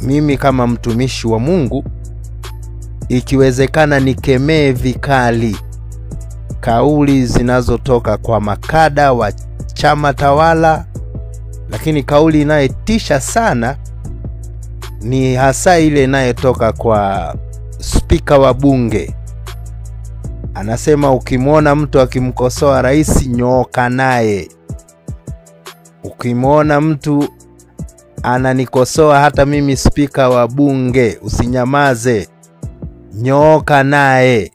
mimi kama mtumishi wa Mungu, ikiwezekana nikemee vikali kauli zinazotoka kwa makada wa chama tawala, lakini kauli inayetisha sana ni hasa ile inayotoka kwa spika wa bunge. Anasema ukimwona mtu akimkosoa rais, nyooka naye. Ukimwona mtu ananikosoa hata mimi spika wa bunge, usinyamaze, nyooka naye.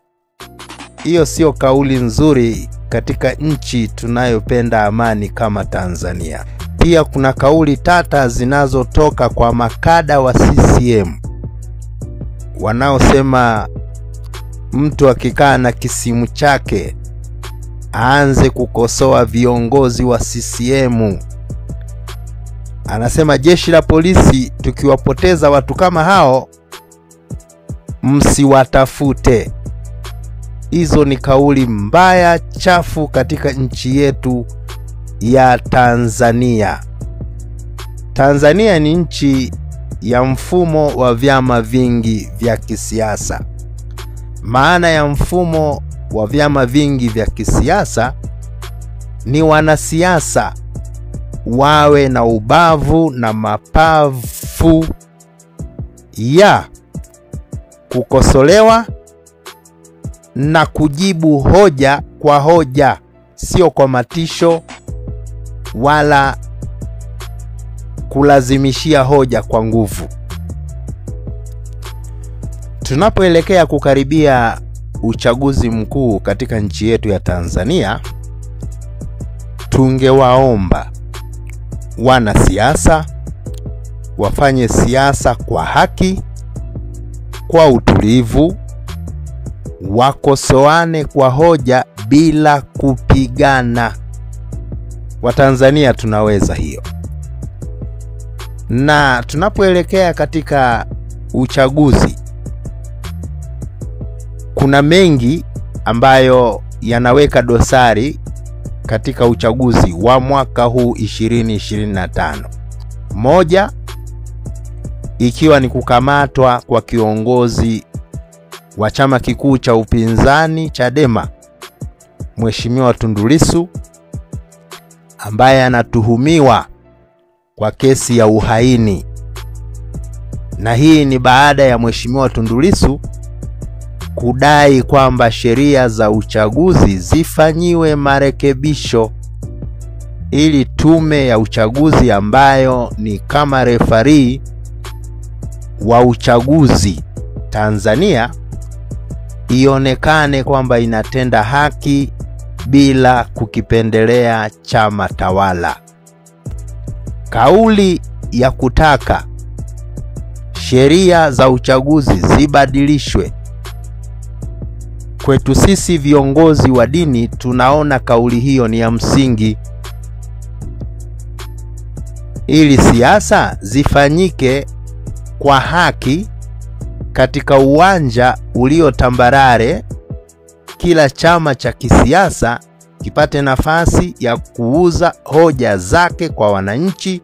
Hiyo sio kauli nzuri katika nchi tunayopenda amani kama Tanzania. Pia kuna kauli tata zinazotoka kwa makada wa CCM wanaosema mtu akikaa na kisimu chake aanze kukosoa viongozi wa CCM. Anasema jeshi la polisi, tukiwapoteza watu kama hao msiwatafute. Hizo ni kauli mbaya chafu katika nchi yetu ya Tanzania. Tanzania ni nchi ya mfumo wa vyama vingi vya kisiasa. Maana ya mfumo wa vyama vingi vya kisiasa ni wanasiasa wawe na ubavu na mapavu ya kukosolewa na kujibu hoja kwa hoja, sio kwa matisho wala kulazimishia hoja kwa nguvu. Tunapoelekea kukaribia uchaguzi mkuu katika nchi yetu ya Tanzania, tungewaomba wanasiasa wafanye siasa kwa haki, kwa utulivu, wakosoane kwa hoja bila kupigana. Watanzania tunaweza hiyo. Na tunapoelekea katika uchaguzi, kuna mengi ambayo yanaweka dosari katika uchaguzi wa mwaka huu 2025. Moja ikiwa ni kukamatwa kwa kiongozi wa chama kikuu cha upinzani Chadema, Mheshimiwa Tundu Lissu, ambaye anatuhumiwa kwa kesi ya uhaini. Na hii ni baada ya Mheshimiwa Tundu Lissu kudai kwamba sheria za uchaguzi zifanyiwe marekebisho ili tume ya uchaguzi ambayo ni kama referee wa uchaguzi Tanzania ionekane kwamba inatenda haki bila kukipendelea chama tawala. Kauli ya kutaka sheria za uchaguzi zibadilishwe, kwetu sisi viongozi wa dini tunaona kauli hiyo ni ya msingi, ili siasa zifanyike kwa haki katika uwanja ulio tambarare. Kila chama cha kisiasa kipate nafasi ya kuuza hoja zake kwa wananchi,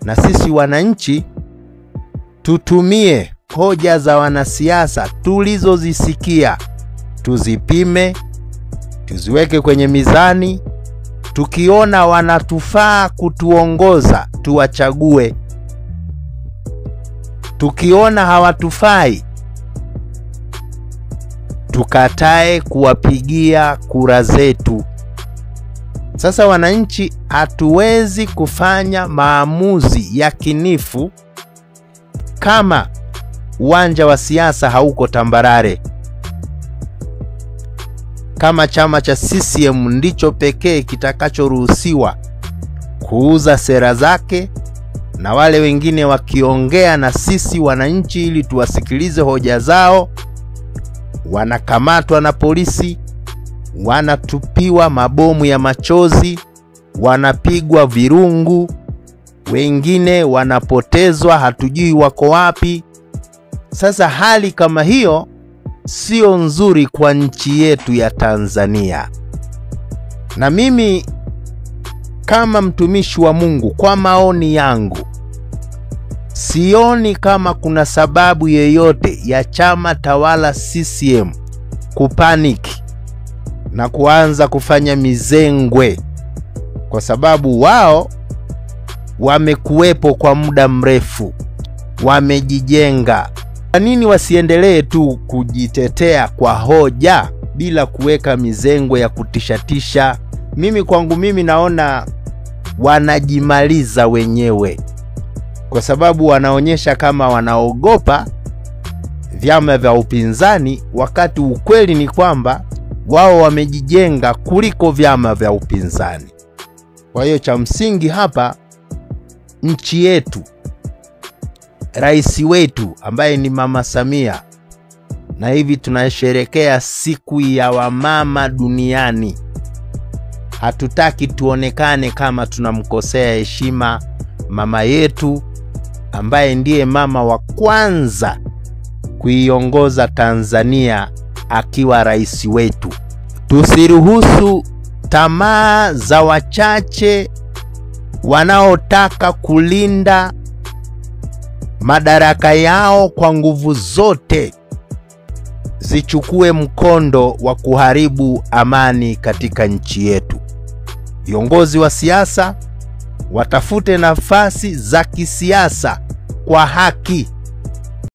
na sisi wananchi tutumie hoja za wanasiasa tulizozisikia, tuzipime, tuziweke kwenye mizani. Tukiona wanatufaa kutuongoza, tuwachague. Tukiona hawatufai, tukatae kuwapigia kura zetu. Sasa wananchi hatuwezi kufanya maamuzi yakinifu kama uwanja wa siasa hauko tambarare. Kama chama cha CCM ndicho pekee kitakachoruhusiwa kuuza sera zake, na wale wengine wakiongea na sisi wananchi ili tuwasikilize hoja zao, wanakamatwa na polisi, wanatupiwa mabomu ya machozi, wanapigwa virungu, wengine wanapotezwa, hatujui wako wapi. Sasa hali kama hiyo sio nzuri kwa nchi yetu ya Tanzania. Na mimi kama mtumishi wa Mungu, kwa maoni yangu, Sioni kama kuna sababu yeyote ya chama tawala CCM kupaniki na kuanza kufanya mizengwe, kwa sababu wao wamekuwepo kwa muda mrefu, wamejijenga. Kwa nini wasiendelee tu kujitetea kwa hoja bila kuweka mizengwe ya kutishatisha? Kwangu mimi naona wanajimaliza wenyewe, kwa sababu wanaonyesha kama wanaogopa vyama vya upinzani, wakati ukweli ni kwamba wao wamejijenga kuliko vyama vya upinzani. Kwa hiyo cha msingi hapa, nchi yetu, rais wetu ambaye ni Mama Samia, na hivi tunasherehekea siku ya wamama duniani, hatutaki tuonekane kama tunamkosea heshima mama yetu ambaye ndiye mama wa kwanza kuiongoza Tanzania akiwa rais wetu. Tusiruhusu tamaa za wachache wanaotaka kulinda madaraka yao kwa nguvu zote zichukue mkondo wa kuharibu amani katika nchi yetu. Viongozi wa siasa watafute nafasi za kisiasa kwa haki